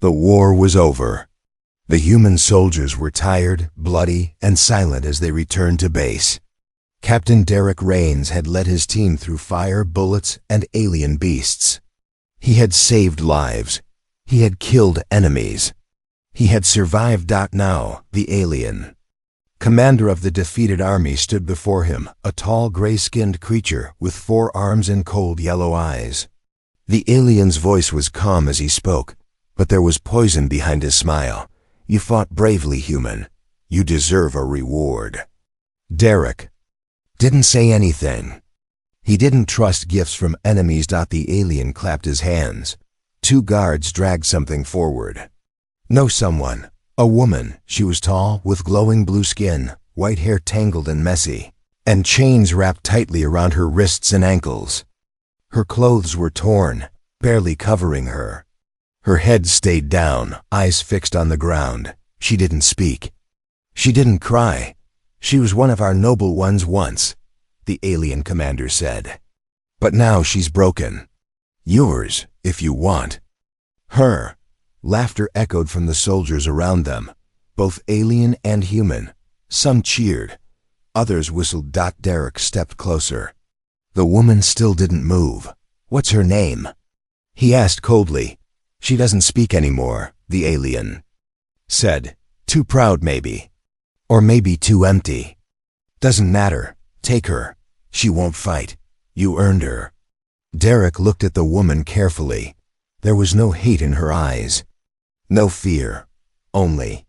The war was over. The human soldiers were tired, bloody, and silent as they returned to base. Captain Derek Rains had led his team through fire, bullets, and alien beasts. He had saved lives. He had killed enemies. He had survived. Now, the alien commander of the defeated army stood before him, a tall, gray-skinned creature with 4 arms and cold yellow eyes. The alien's voice was calm as he spoke, but there was poison behind his smile. You fought bravely, human. You deserve a reward. Derek didn't say anything. He didn't trust gifts from enemies. The alien clapped his hands. 2 guards dragged something forward. No, someone. A woman. She was tall, with glowing blue skin, white hair tangled and messy, and chains wrapped tightly around her wrists and ankles. Her clothes were torn, barely covering her. Her head stayed down, eyes fixed on the ground. She didn't speak. She didn't cry. She was one of our noble ones once, the alien commander said. But now she's broken. Yours, if you want. Her. Laughter echoed from the soldiers around them, both alien and human. Some cheered. Others whistled. Derek stepped closer. The woman still didn't move. What's her name? He asked coldly. She doesn't speak anymore, the alien said. Too proud, maybe. Or maybe too empty. Doesn't matter. Take her. She won't fight. You earned her. Derek looked at the woman carefully. There was no hate in her eyes. No fear. Only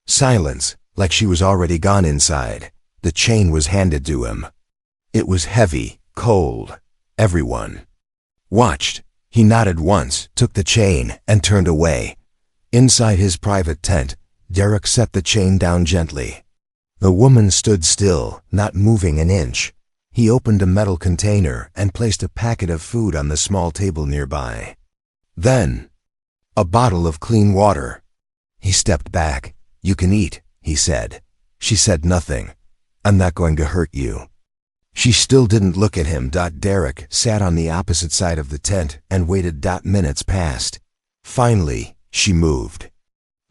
silence, like she was already gone inside. The chain was handed to him. It was heavy, cold. Everyone watched. He nodded once, took the chain, and turned away. Inside his private tent, Derek set the chain down gently. The woman stood still, not moving an inch. He opened a metal container and placed a packet of food on the small table nearby. Then, a bottle of clean water. He stepped back. You can eat, he said. She said nothing. I'm not going to hurt you. She still didn't look at him. Derek sat on the opposite side of the tent and waited. Minutes passed. Finally, she moved.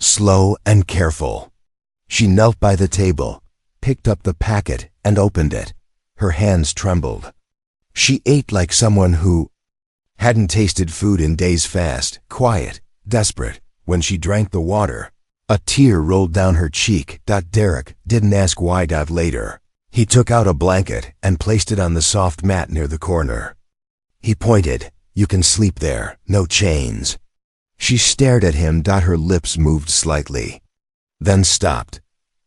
Slow and careful. She knelt by the table, picked up the packet, and opened it. Her hands trembled. She ate like someone who hadn't tasted food in days. Fast, quiet, desperate. When she drank the water, a tear rolled down her cheek. Derek didn't ask why. Later, he took out a blanket and placed it on the soft mat near the corner. He pointed. You can sleep there, no chains. She stared at him. Her lips moved slightly, then stopped.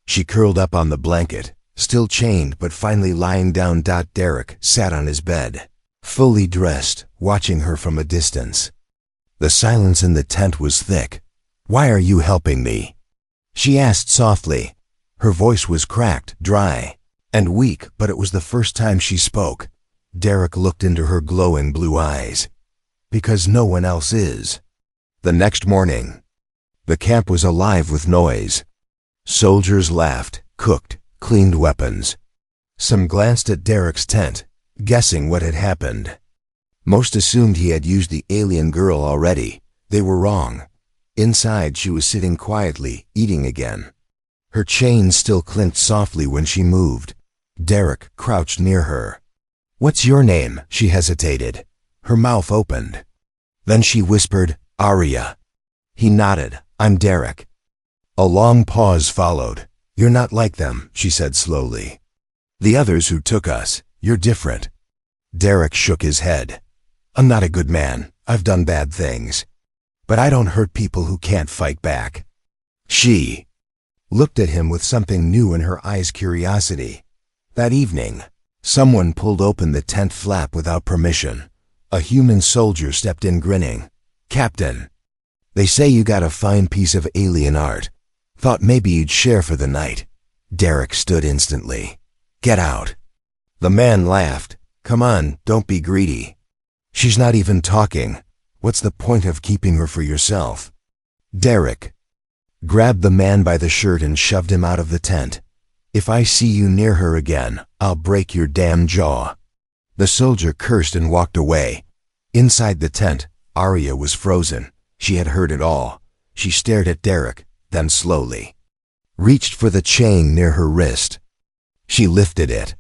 She curled up on the blanket, still chained but finally lying down. Derek sat on his bed, fully dressed, watching her from a distance. The silence in the tent was thick. Why are you helping me? She asked softly. Her voice was cracked, dry, and weak, but it was the first time she spoke. Derek looked into her glowing blue eyes. Because no one else is. The next morning, the camp was alive with noise. Soldiers laughed, cooked, cleaned weapons. Some glanced at Derek's tent, guessing what had happened. Most assumed he had used the alien girl already. They were wrong. Inside, she was sitting quietly, eating again. Her chain still clinked softly when she moved. Derek crouched near her. What's your name? She hesitated. Her mouth opened. Then she whispered, Arya. He nodded. I'm Derek. A long pause followed. You're not like them, she said slowly. The others who took us, you're different. Derek shook his head. I'm not a good man. I've done bad things. But I don't hurt people who can't fight back. She looked at him with something new in her eyes, curiosity. That evening, someone pulled open the tent flap without permission. A human soldier stepped in grinning. Captain, they say you got a fine piece of alien art. Thought maybe you'd share for the night. Derek stood instantly. Get out. The man laughed. Come on, don't be greedy. She's not even talking. What's the point of keeping her for yourself? Derek grabbed the man by the shirt and shoved him out of the tent. If I see you near her again, I'll break your damn jaw. The soldier cursed and walked away. Inside the tent, Arya was frozen. She had heard it all. She stared at Derek, then slowly reached for the chain near her wrist. She lifted it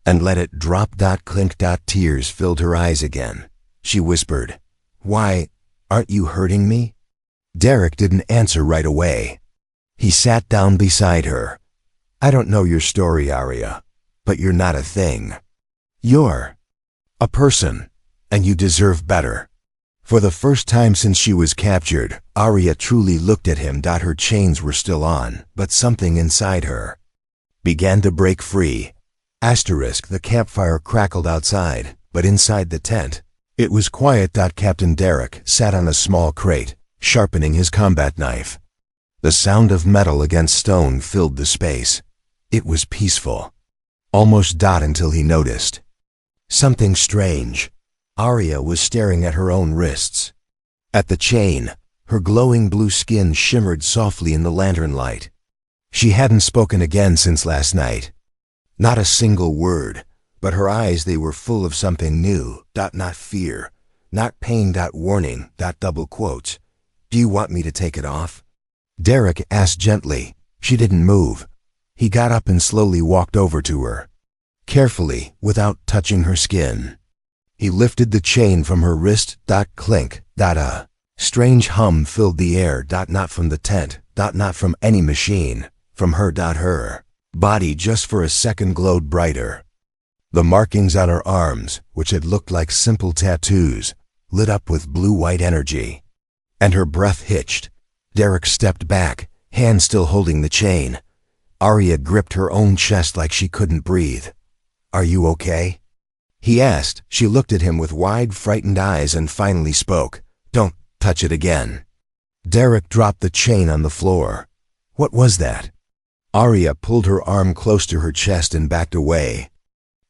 and let it drop. Clink. Tears filled her eyes again. She whispered, "Why, aren't you hurting me?" Derek didn't answer right away. He sat down beside her. "I don't know your story, Arya, but you're not a thing. You're a person, and you deserve better." For the first time since she was captured, Arya truly looked at him. Her chains were still on, but something inside her began to break free. The campfire crackled outside, but inside the tent, it was quiet. Captain Derek sat on a small crate, sharpening his combat knife. The sound of metal against stone filled the space. It was peaceful. Almost until he noticed something strange. Arya was staring at her own wrists. At the chain, her glowing blue skin shimmered softly in the lantern light. She hadn't spoken again since last night. Not a single word, but her eyes, they were full of something new. Not fear, not pain. Warning. Double quotes. "Do you want me to take it off?" Derek asked gently. She didn't move. He got up and slowly walked over to her. Carefully, without touching her skin, he lifted the chain from her wrist. Clink. A strange hum filled the air. Not from the tent, not from any machine, from her. Her body just for a second glowed brighter. The markings on her arms, which had looked like simple tattoos, lit up with blue-white energy. And her breath hitched. Derek stepped back, hand still holding the chain. Arya gripped her own chest like she couldn't breathe. "Are you okay?" he asked. She looked at him with wide, frightened eyes and finally spoke. "Don't touch it again." Derek dropped the chain on the floor. "What was that?" Arya pulled her arm close to her chest and backed away.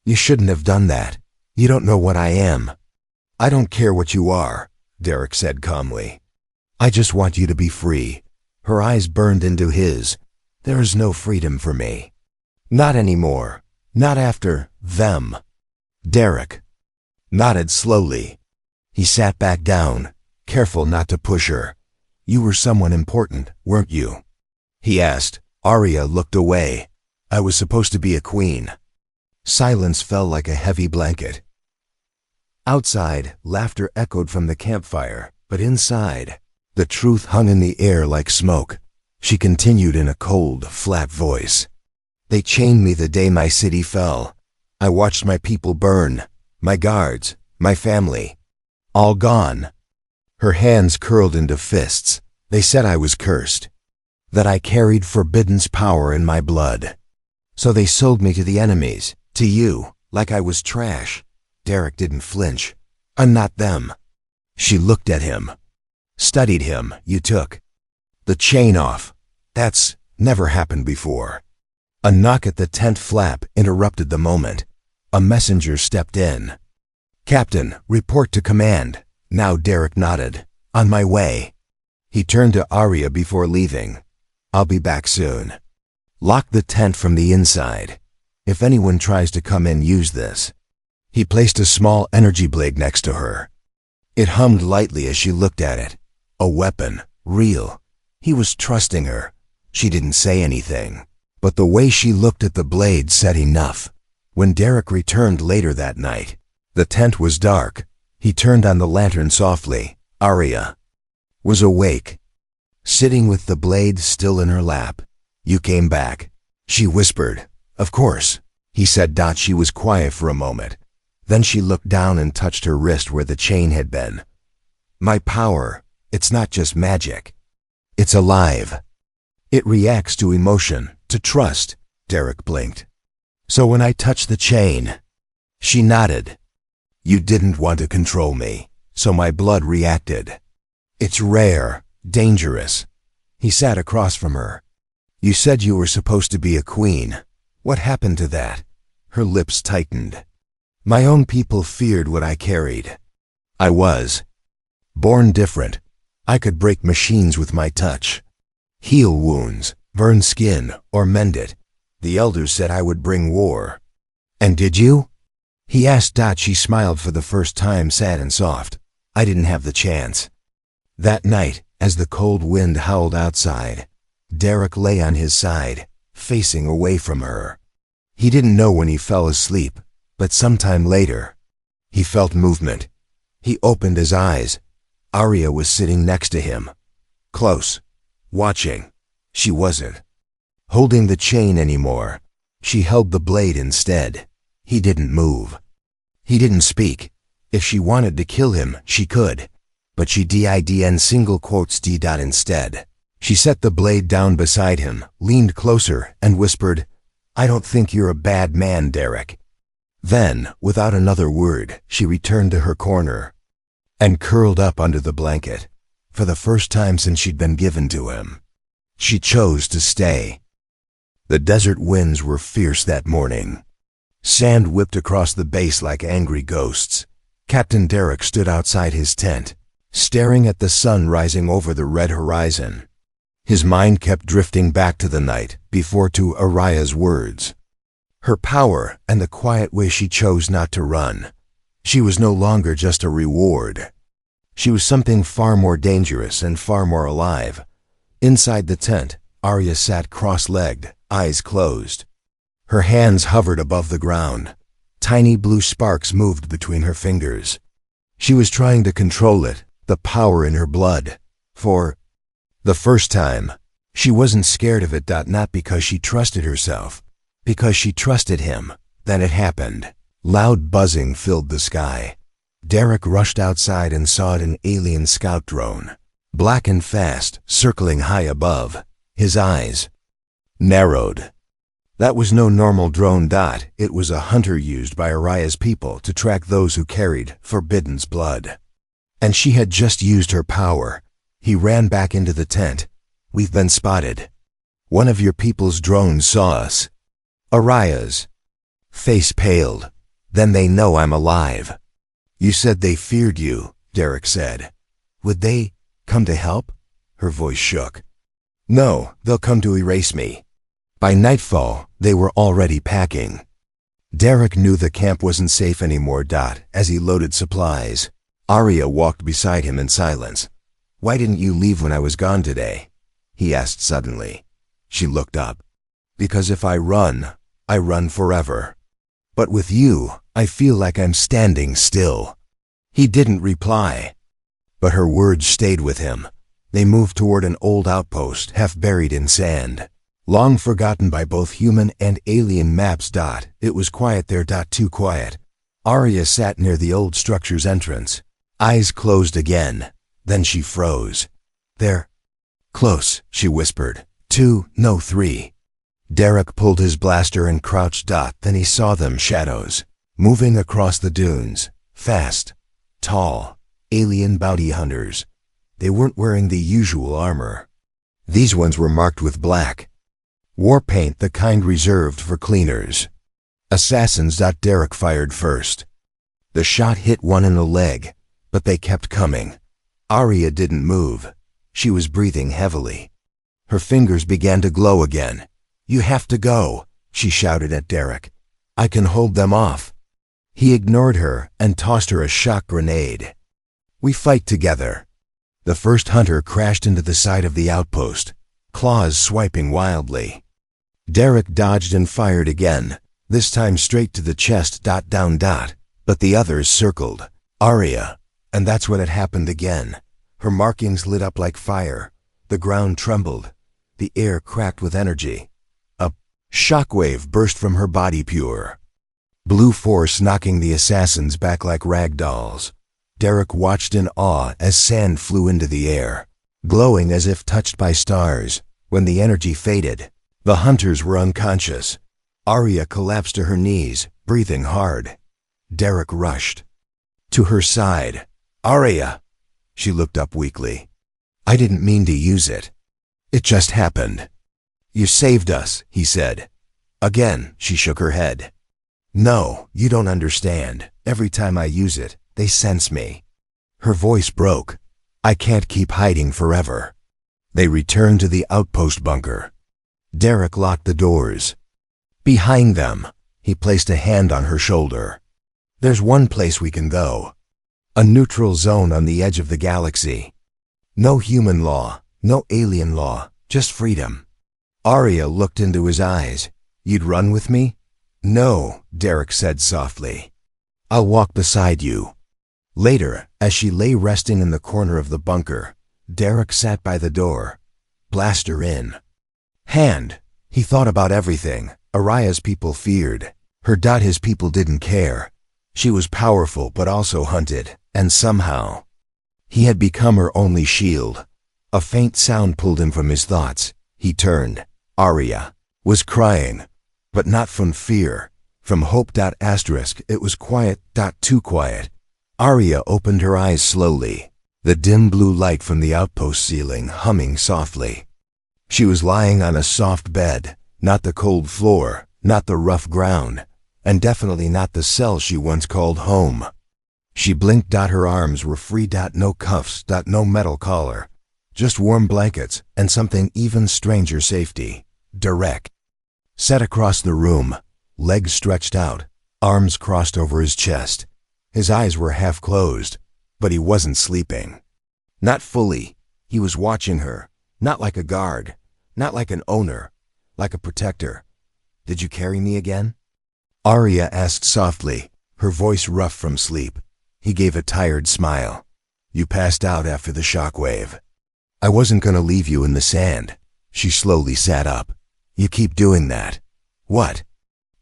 "You shouldn't have done that. You don't know what I am." "I don't care what you are," Derek said calmly. "I just want you to be free." Her eyes burned into his. "There is no freedom for me. Not anymore. Not after them." Derek nodded slowly. He sat back down, careful not to push her. "You were someone important, weren't you?" he asked. Arya looked away. "I was supposed to be a queen." Silence fell like a heavy blanket. Outside, laughter echoed from the campfire, but inside, the truth hung in the air like smoke. She continued in a cold, flat voice. "They chained me the day my city fell. I watched my people burn, my guards, my family, all gone." Her hands curled into fists. "They said I was cursed, that I carried forbidden's power in my blood. So they sold me to the enemies, to you, like I was trash." Derek didn't flinch. "I'm not them." She looked at him, studied him. "You took the chain off. That's never happened before." A knock at the tent flap interrupted the moment. A messenger stepped in. "Captain, report to command." Now Derek nodded. "On my way." He turned to Arya before leaving. "I'll be back soon. Lock the tent from the inside. If anyone tries to come in, use this." He placed a small energy blade next to her. It hummed lightly as she looked at it. A weapon, real. He was trusting her. She didn't say anything, but the way she looked at the blade said enough. When Derek returned later that night, the tent was dark. He turned on the lantern softly. Arya was awake, sitting with the blade still in her lap. "You came back," she whispered. "Of course," he said. She was quiet for a moment. Then she looked down and touched her wrist where the chain had been. "My power, it's not just magic. It's alive. It reacts to emotion, to trust." Derek blinked. "So when I touched the chain," she nodded, "you didn't want to control me, so my blood reacted. It's rare, dangerous." He sat across from her. "You said you were supposed to be a queen. What happened to that?" Her lips tightened. "My own people feared what I carried. I was born different. I could break machines with my touch, heal wounds, burn skin, or mend it. The elders said I would bring war." "And did you?" he asked. She smiled for the first time, sad and soft. "I didn't have the chance. That night, As the cold wind howled outside, Derek lay on his side, facing away from her. He didn't know when he fell asleep, but sometime later, he felt movement. He opened his eyes. Arya was sitting next to him. Close. Watching. She wasn't holding the chain anymore. She held the blade instead. He didn't move. He didn't speak. If she wanted to kill him, she could. But she didn't single quotes d. Instead. She set the blade down beside him, leaned closer, and whispered, "I don't think you're a bad man, Derek." Then, without another word, she returned to her corner and curled up under the blanket. For the first time since she'd been given to him, she chose to stay. The desert winds were fierce that morning. Sand whipped across the base like angry ghosts. Captain Derek stood outside his tent, staring at the sun rising over the red horizon. His mind kept drifting back to the night before, to Arya's words. Her power and the quiet way she chose not to run. She was no longer just a reward. She was something far more dangerous and far more alive. Inside the tent, Arya sat cross-legged, eyes closed. Her hands hovered above the ground. Tiny blue sparks moved between her fingers. She was trying to control it, the power in her blood. For the first time, she wasn't scared of it. Not because she trusted herself, because she trusted him. Then it happened. Loud buzzing filled the sky. Derek rushed outside and saw an alien scout drone, black and fast, circling high above. His eyes narrowed. That was no normal drone. It was a hunter used by Arya's people to track those who carried Forbidden's blood. And she had just used her power. He ran back into the tent. "We've been spotted. One of your people's drones saw us." Arya's face paled. "Then they know I'm alive." "You said they feared you," Derek said. "Would they come to help?" Her voice shook. "No, they'll come to erase me." By nightfall, they were already packing. Derek knew the camp wasn't safe anymore. As he loaded supplies, Arya walked beside him in silence. "Why didn't you leave when I was gone today?" he asked suddenly. She looked up. "Because if I run forever. But with you, I feel like I'm standing still." He didn't reply, but her words stayed with him. They moved toward an old outpost, half buried in sand, long forgotten by both human and alien maps. It was quiet there. Too quiet. Arya sat near the old structure's entrance, eyes closed again. Then she froze. "They're close," she whispered. "2, no 3. Derek pulled his blaster and crouched. Then he saw them, shadows, moving across the dunes, fast, tall, alien bounty hunters. They weren't wearing the usual armor. These ones were marked with black. War paint, the kind reserved for cleaners. Assassins. Derek fired first. The shot hit one in the leg, but they kept coming. Arya didn't move. She was breathing heavily. Her fingers began to glow again. "You have to go," she shouted at Derek. "I can hold them off." He ignored her and tossed her a shock grenade. "We fight together." The first hunter crashed into the side of the outpost, claws swiping wildly. Derek dodged and fired again, this time straight to the chest. Down. But the others circled Arya, and that's when it happened again. Her markings lit up like fire. The ground trembled. The air cracked with energy. A shockwave burst from her body, pure blue force knocking the assassins back like rag dolls. Derek watched in awe as sand flew into the air, glowing as if touched by stars. When the energy faded, the hunters were unconscious. Arya collapsed to her knees, breathing hard. Derek rushed to her side. "Arya!" She looked up weakly. "I didn't mean to use it. It just happened." "You saved us," he said. Again, she shook her head. "No, you don't understand. Every time I use it, they sense me." Her voice broke. "I can't keep hiding forever." They returned to the outpost bunker. Derek locked the doors. Behind them, he placed a hand on her shoulder. "There's one place we can go. A neutral zone on the edge of the galaxy. No human law, no alien law, just freedom. Arya looked into his eyes. You'd run with me? No, Derek said softly. I'll walk beside you. Later, as she lay resting in the corner of the bunker, Derek sat by the door. Blast her in. Hand. He thought about everything. Arya's people feared her. His people didn't care. She was powerful but also hunted, and somehow he had become her only shield. A faint sound pulled him from his thoughts. He turned. Arya was crying, but not from fear, from hope. It was quiet. Too quiet. Arya opened her eyes slowly, the dim blue light from the outpost ceiling humming softly. She was lying on a soft bed, not the cold floor, not the rough ground, and definitely not the cell she once called home. She blinked. Her arms were free. No cuffs. No metal collar. Just warm blankets and something even stranger, safety. Derek sat across the room, legs stretched out, arms crossed over his chest. His eyes were half closed, but he wasn't sleeping. Not fully. He was watching her, not like a guard, not like an owner, like a protector. Did you carry me again? Arya asked softly, her voice rough from sleep. He gave a tired smile. You passed out after the shockwave. I wasn't gonna leave you in the sand. She slowly sat up. You keep doing that. What?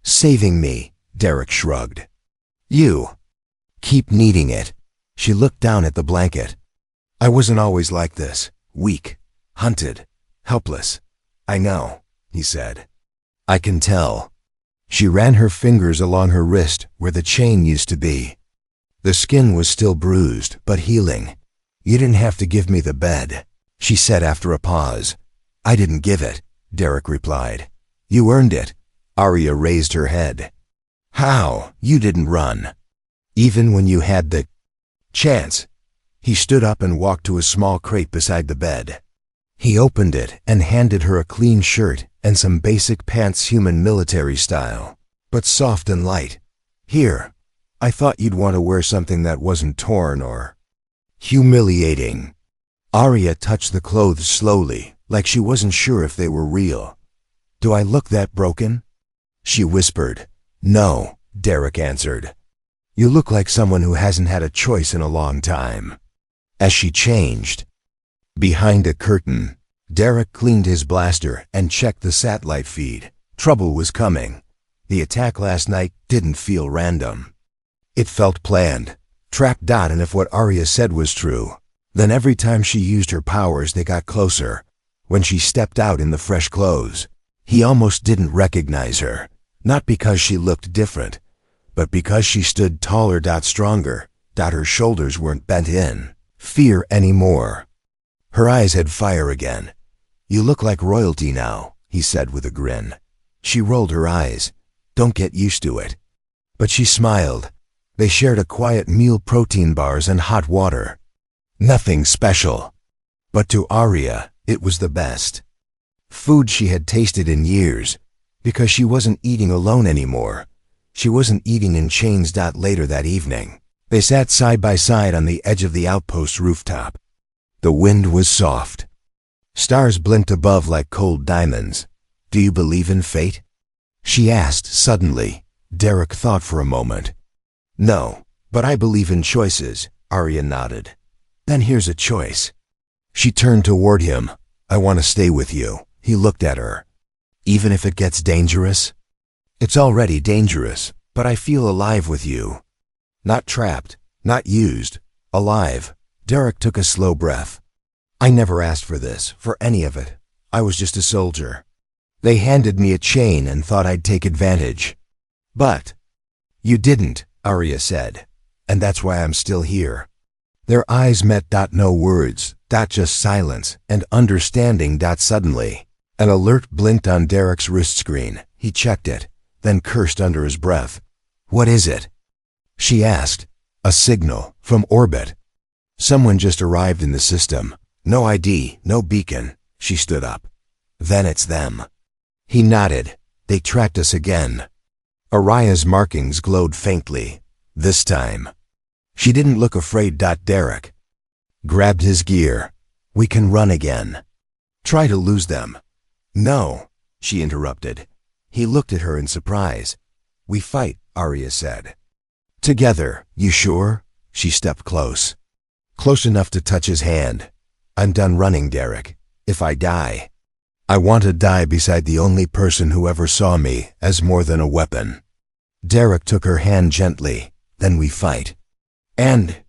Saving me, Derek shrugged. You keep needing it. She looked down at the blanket. I wasn't always like this. Weak, hunted, helpless. I know, he said. I can tell. She ran her fingers along her wrist where the chain used to be. The skin was still bruised, but healing. You didn't have to give me the bed, she said after a pause. I didn't give it, Derek replied. You earned it. Arya raised her head. How? You didn't run. Even when you had the chance. He stood up and walked to a small crate beside the bed. He opened it and handed her a clean shirt and some basic pants, human military style, but soft and light. Here, I thought you'd want to wear something that wasn't torn or humiliating. Arya touched the clothes slowly, like she wasn't sure if they were real. Do I look that broken? She whispered. No, Derek answered. You look like someone who hasn't had a choice in a long time. As she changed, behind a curtain, Derek cleaned his blaster and checked the satellite feed. Trouble was coming. The attack last night didn't feel random. It felt planned, trapped. And if what Arya said was true, then every time she used her powers they got closer. When she stepped out in the fresh clothes, he almost didn't recognize her, not because she looked different, but because she stood taller. Stronger. Her shoulders weren't bent in fear anymore. Her eyes had fire again. You look like royalty now, he said with a grin. She rolled her eyes. Don't get used to it. But she smiled. They shared a quiet meal, protein bars and hot water. Nothing special. But to Arya, it was the best food she had tasted in years, because she wasn't eating alone anymore. She wasn't eating in chains. Later that evening, they sat side by side on the edge of the outpost rooftop. The wind was soft. Stars blinked above like cold diamonds. Do you believe in fate? She asked suddenly. Derek thought for a moment. No, but I believe in choices, Arya nodded. Then here's a choice. She turned toward him. I want to stay with you. He looked at her. Even if it gets dangerous? It's already dangerous, but I feel alive with you. Not trapped, not used, alive. Derek took a slow breath. I never asked for this, for any of it. I was just a soldier. They handed me a chain and thought I'd take advantage. But you didn't, Arya said, and that's why I'm still here. Their eyes met. No words, just silence and understanding. Suddenly, an alert blinked on Derek's wrist screen. He checked it, then cursed under his breath. What is it? She asked. A signal, from orbit. Someone just arrived in the system. No ID, no beacon. She stood up. Then it's them. He nodded. They tracked us again. Arya's markings glowed faintly. This time. She didn't look afraid. Derek grabbed his gear. We can run again. Try to lose them. No, she interrupted. He looked at her in surprise. We fight, Arya said. Together, you sure? She stepped close. Close enough to touch his hand. I'm done running, Derek. If I die, I want to die beside the only person who ever saw me as more than a weapon. Derek took her hand gently. Then we fight. And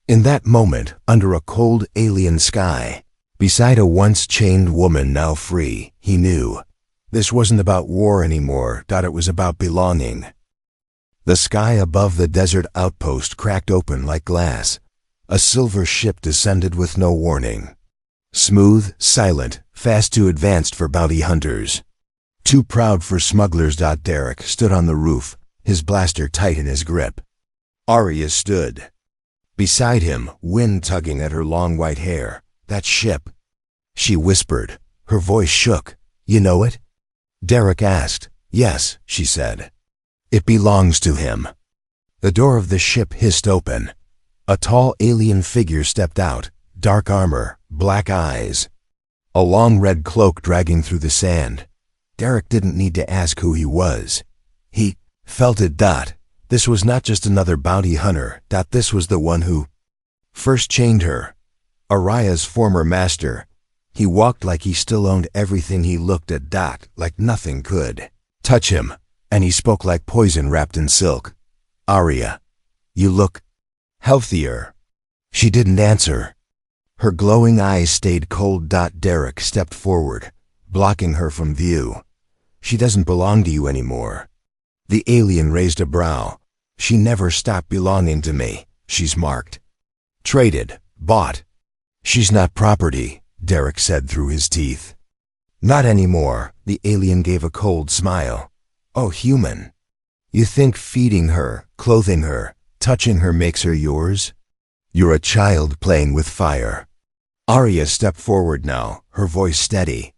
in that moment, under a cold alien sky, beside a once chained woman now free, he knew this wasn't about war anymore, it was about belonging. The sky above the desert outpost cracked open like glass. A silver ship descended with no warning. Smooth, silent, fast too advanced for bounty hunters. Too proud for smugglers. Derek stood on the roof, his blaster tight in his grip. Arya stood beside him, wind tugging at her long white hair. That ship, she whispered. Her voice shook. You know it? Derek asked. Yes, she said. It belongs to him. The door of the ship hissed open. A tall alien figure stepped out, dark armor, black eyes, a long red cloak dragging through the sand. Derek didn't need to ask who he was. He felt it. This was not just another bounty hunter. This was the one who first chained her. Arya's former master. He walked like he still owned everything. He looked at like nothing could touch him, and he spoke like poison wrapped in silk. Arya, you look healthier. She didn't answer. Her glowing eyes stayed cold. Derek stepped forward, blocking her from view. She doesn't belong to you anymore. The alien raised a brow. She never stopped belonging to me. She's marked. Traded. Bought. She's not property, Derek said through his teeth. Not anymore, the alien gave a cold smile. Oh, human. You think feeding her, clothing her, touching her makes her yours? You're a child playing with fire. Arya stepped forward now, her voice steady.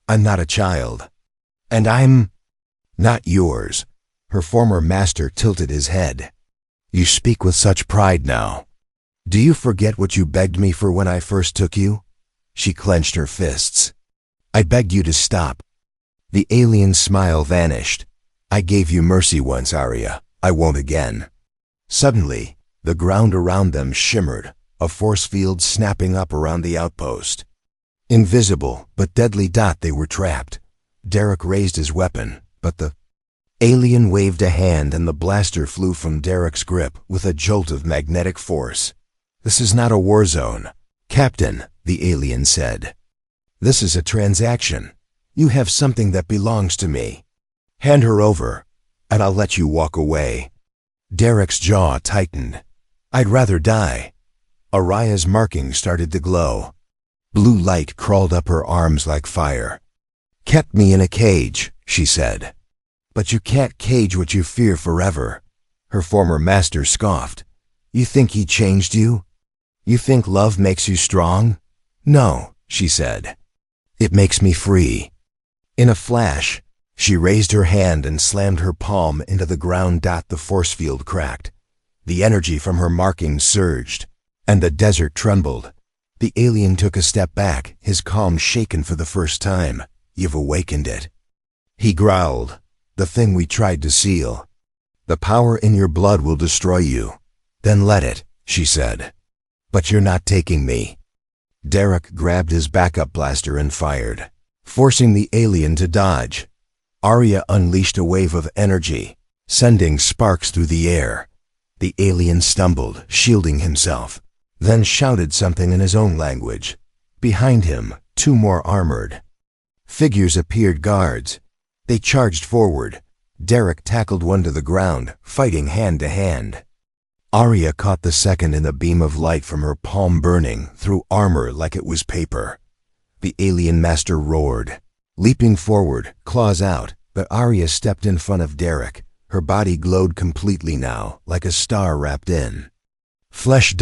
I'm not a child. And I'm not yours. Her former master tilted his head. You speak with such pride now. Do you forget what you begged me for when I first took you? She clenched her fists. I begged you to stop. The alien's smile vanished. I gave you mercy once, Arya. I won't again. Suddenly, the ground around them shimmered, a force field snapping up around the outpost. Invisible, but deadly. They were trapped. Derek raised his weapon, but the alien waved a hand and the blaster flew from Derek's grip with a jolt of magnetic force. This is not a war zone, Captain, the alien said. This is a transaction. You have something that belongs to me. Hand her over, and I'll let you walk away. Derek's jaw tightened. I'd rather die. Arya's markings started to glow. Blue light crawled up her arms like fire. Kept me in a cage, she said. But you can't cage what you fear forever. Her former master scoffed. You think he changed you? You think love makes you strong? No, she said. It makes me free. In a flash, she raised her hand and slammed her palm into the ground. The force field cracked. The energy from her markings surged, and the desert trembled. The alien took a step back, his calm shaken for the first time. You've awakened it. He growled. The thing we tried to seal. The power in your blood will destroy you. Then let it, she said. But you're not taking me. Derek grabbed his backup blaster and fired, forcing the alien to dodge. Arya unleashed a wave of energy, sending sparks through the air. The alien stumbled, shielding himself, then shouted something in his own language. Behind him, two more armored figures appeared, guards. They charged forward. Derek tackled one to the ground, fighting hand to hand. Arya caught the second in the beam of light from her palm, burning through armor like it was paper. The alien master roared, leaping forward, claws out, but Arya stepped in front of Derek. Her body glowed completely now, like a star wrapped in flesh.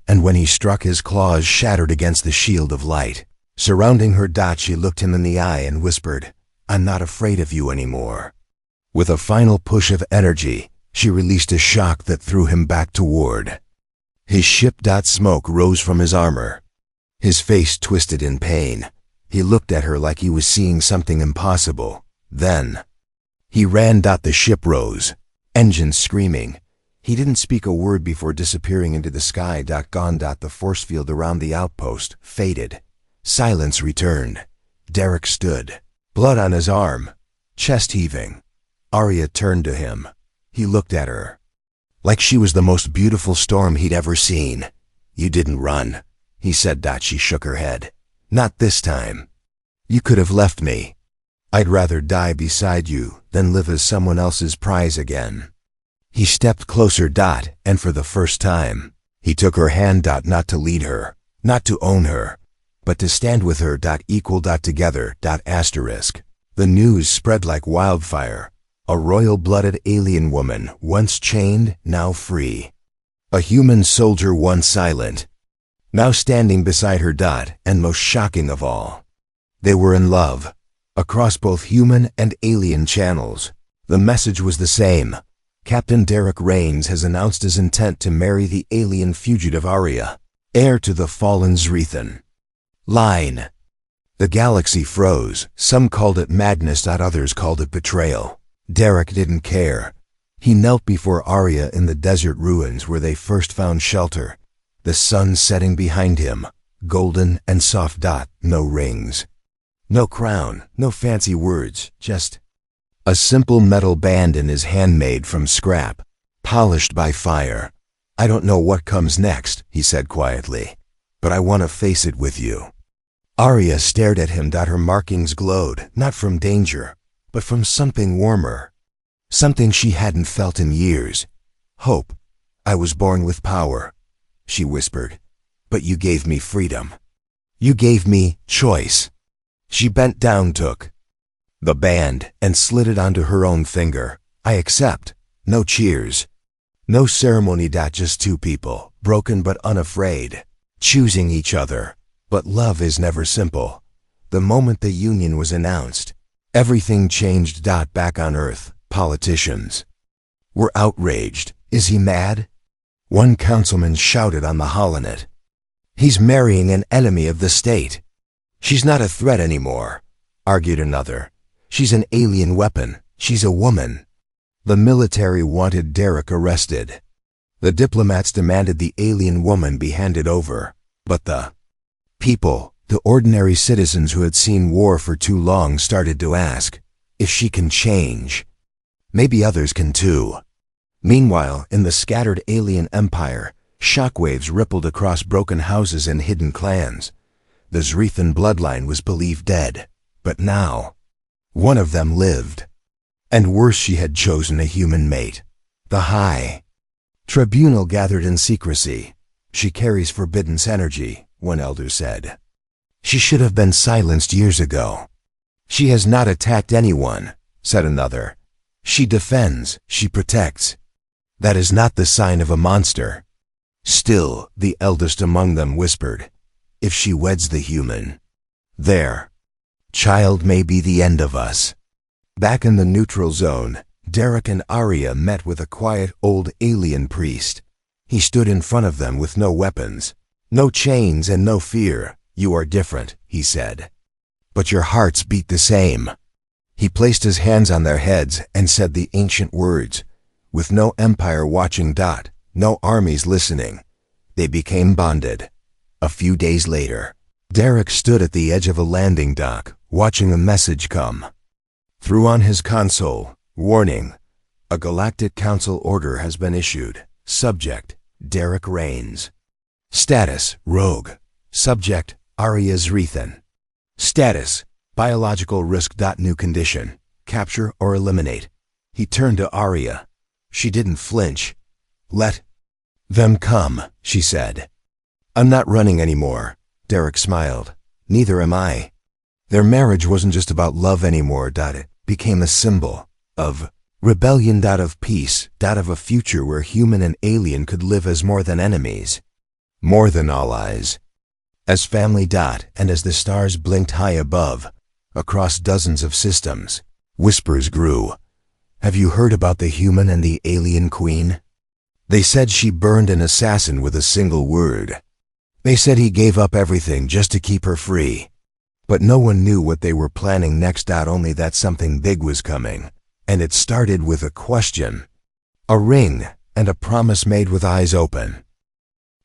And when he struck, his claws shattered against the shield of light. Surrounding her, she looked him in the eye and whispered, I'm not afraid of you anymore. With a final push of energy, she released a shock that threw him back toward his ship. Smoke rose from his armor. His face twisted in pain. He looked at her like he was seeing something impossible. Then he ran. The ship rose, engines screaming. He didn't speak a word before disappearing into the sky. Gone. The force field around the outpost faded. Silence returned. Derek stood, blood on his arm, chest heaving. Arya turned to him. He looked at her like she was the most beautiful storm he'd ever seen. "You didn't run," he said. She shook her head. "Not this time. You could have left me. I'd rather die beside you than live as someone else's prize again." He stepped closer. And for the first time, he took her hand. Not to lead her, not to own her, but to stand with her. Equal. Together. Asterisk. The news spread like wildfire. A royal-blooded alien woman, once chained, now free. A human soldier, once silent, now standing beside her. And most shocking of all, they were in love. Across both human and alien channels, the message was the same. Captain Derek Rains has announced his intent to marry the alien fugitive Arya, heir to the fallen Zrethan line. The galaxy froze. Some called it madness. Others called it betrayal. Derek didn't care. He knelt before Arya in the desert ruins where they first found shelter. The sun setting behind him, golden and soft. No rings, no crown, no fancy words, just a simple metal band in his hand made from scrap, polished by fire. "I don't know what comes next," he said quietly, "but I want to face it with you." Arya stared at him. Her markings glowed, not from danger, but from something warmer, something she hadn't felt in years. "Hope. I was born with power," she whispered, "but you gave me freedom. You gave me choice." She bent down, took the band, and slid it onto her own finger. "I accept." No cheers, no ceremony. Just two people, broken but unafraid, choosing each other. But love is never simple. The moment the union was announced, everything changed. Back on Earth, politicians were outraged. "Is he mad?" one councilman shouted on the holonet. "He's marrying an enemy of the state." "She's not a threat anymore," argued another. "She's an alien weapon. She's a woman." The military wanted Derek arrested. The diplomats demanded the alien woman be handed over. But the people, the ordinary citizens who had seen war for too long, started to ask, if she can change, maybe others can too. Meanwhile, in the scattered alien empire, shockwaves rippled across broken houses and hidden clans. The Zrethan bloodline was believed dead, but now one of them lived. And worse, she had chosen a human mate. The High Tribunal gathered in secrecy. "She carries forbidden energy," one elder said. "She should have been silenced years ago." "She has not attacked anyone," said another. "She defends, she protects. That is not the sign of a monster." Still, the eldest among them whispered, "If she weds the human, their child may be the end of us." Back in the neutral zone, Derek and Arya met with a quiet old alien priest. He stood in front of them with no weapons, no chains and no fear. "You are different," he said, "but your hearts beat the same." He placed his hands on their heads and said the ancient words. With no empire watching, no armies listening, they became bonded. A few days later, Derek stood at the edge of a landing dock, watching a message come through on his console. "Warning. A Galactic Council order has been issued. Subject, Derek Rains. Status, rogue. Subject, Arya Zrethan. Status, biological risk. New condition, capture or eliminate." He turned to Arya. She didn't flinch. "Let them come," she said. "I'm not running anymore." Derek smiled. "Neither am I." Their marriage wasn't just about love anymore. It became a symbol of rebellion. Of peace. Of a future where human and alien could live as more than enemies, more than allies, as family. And as the stars blinked high above, across dozens of systems, whispers grew. "Have you heard about the human and the alien queen? They said she burned an assassin with a single word." They said he gave up everything just to keep her free. But no one knew what they were planning next, only that something big was coming. And it started with a question, a ring, and a promise made with eyes open.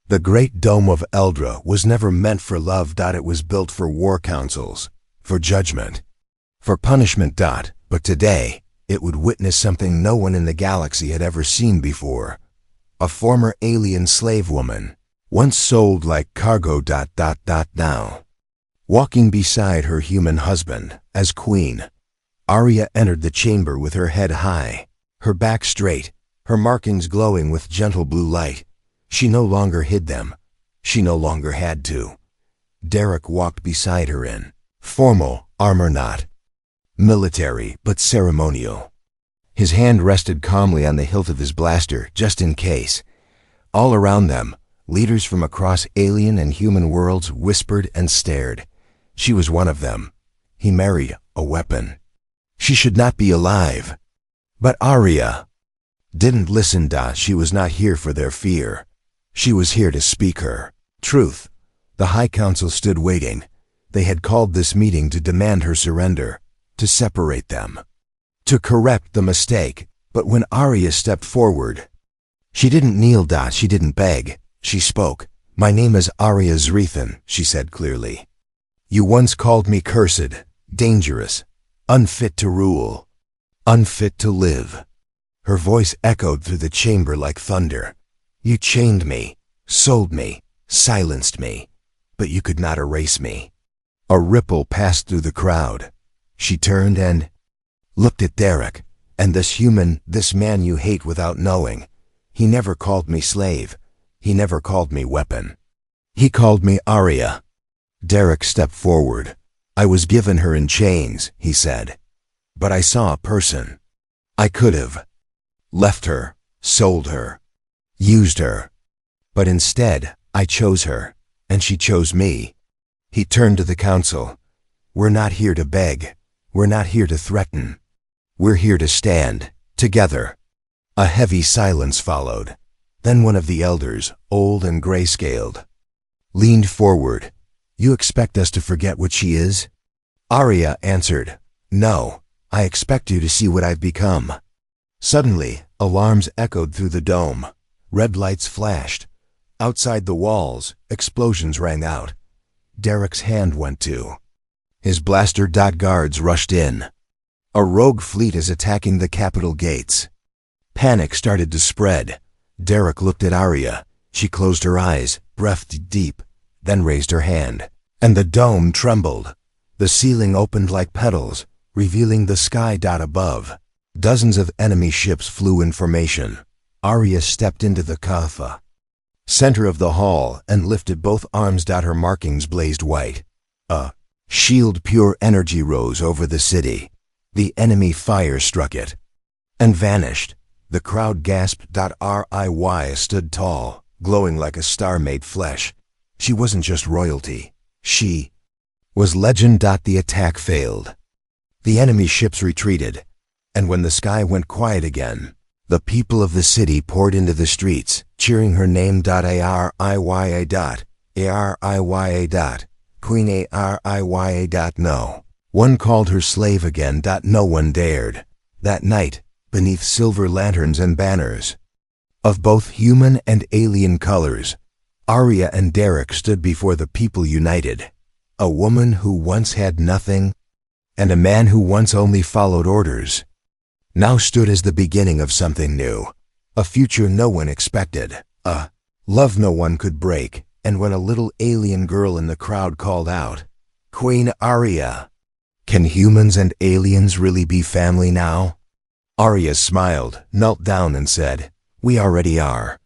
The great dome of Eldra was never meant for love. It was built for war councils, for judgment, for punishment. But today, it would witness something no one in the galaxy had ever seen before. A former alien slave woman, once sold like cargo. Now, walking beside her human husband, as queen, Arya entered the chamber with her head high, her back straight, her markings glowing with gentle blue light. She no longer hid them. She no longer had to. Derek walked beside her in formal armor, not military but ceremonial. His hand rested calmly on the hilt of his blaster, just in case. All around them, leaders from across alien and human worlds whispered and stared. She was one of them. He married a weapon. She should not be alive. But Arya didn't listen. She was not here for their fear. She was here to speak her truth. The High Council stood waiting. They had called this meeting to demand her surrender, to separate them, to correct the mistake. But when Arya stepped forward, she didn't kneel. She didn't beg. She spoke. "My name is Arya Zrethan," she said clearly. "You once called me cursed, dangerous, unfit to rule, unfit to live." Her voice echoed through the chamber like thunder. "You chained me, sold me, silenced me, but you could not erase me." A ripple passed through the crowd. She turned and looked at Derek. "And this human, this man you hate without knowing, he never called me slave. He never called me weapon. He called me Arya." Derek stepped forward. "I was given her in chains," he said. "But I saw a person. I could have left her, sold her, used her. But instead, I chose her, and she chose me." He turned to the council. "We're not here to beg. We're not here to threaten. We're here to stand, together." A heavy silence followed. Then one of the elders, old and gray-scaled, leaned forward. "You expect us to forget what she is?" Arya answered, "No, I expect you to see what I've become." Suddenly, alarms echoed through the dome. Red lights flashed. Outside the walls, explosions rang out. Derek's hand went to his blaster. Guards rushed in. "A rogue fleet is attacking the Capitol gates." Panic started to spread. Derek looked at Arya. She closed her eyes, breathed deep, then raised her hand. And the dome trembled. The ceiling opened like petals, revealing the sky. Above, dozens of enemy ships flew in formation. Arya stepped into the Katha center of the hall and lifted both arms. Her markings blazed white. A shield pure energy rose over the city. The enemy fire struck it and vanished. The crowd gasped. Riya stood tall, glowing like a star made flesh. She wasn't just royalty. She was legend. The attack failed. The enemy ships retreated. And when the sky went quiet again, the people of the city poured into the streets, cheering her name. Ariya. Ariya. Queen Ariya. No one called her slave again. No one dared. That night, beneath silver lanterns and banners of both human and alien colors, Arya and Derek stood before the people united. A woman who once had nothing, and a man who once only followed orders, now stood as the beginning of something new, a future no one expected, a love no one could break. And when a little alien girl in the crowd called out, "Queen Arya, can humans and aliens really be family now?" Arya smiled, knelt down and said, "We already are."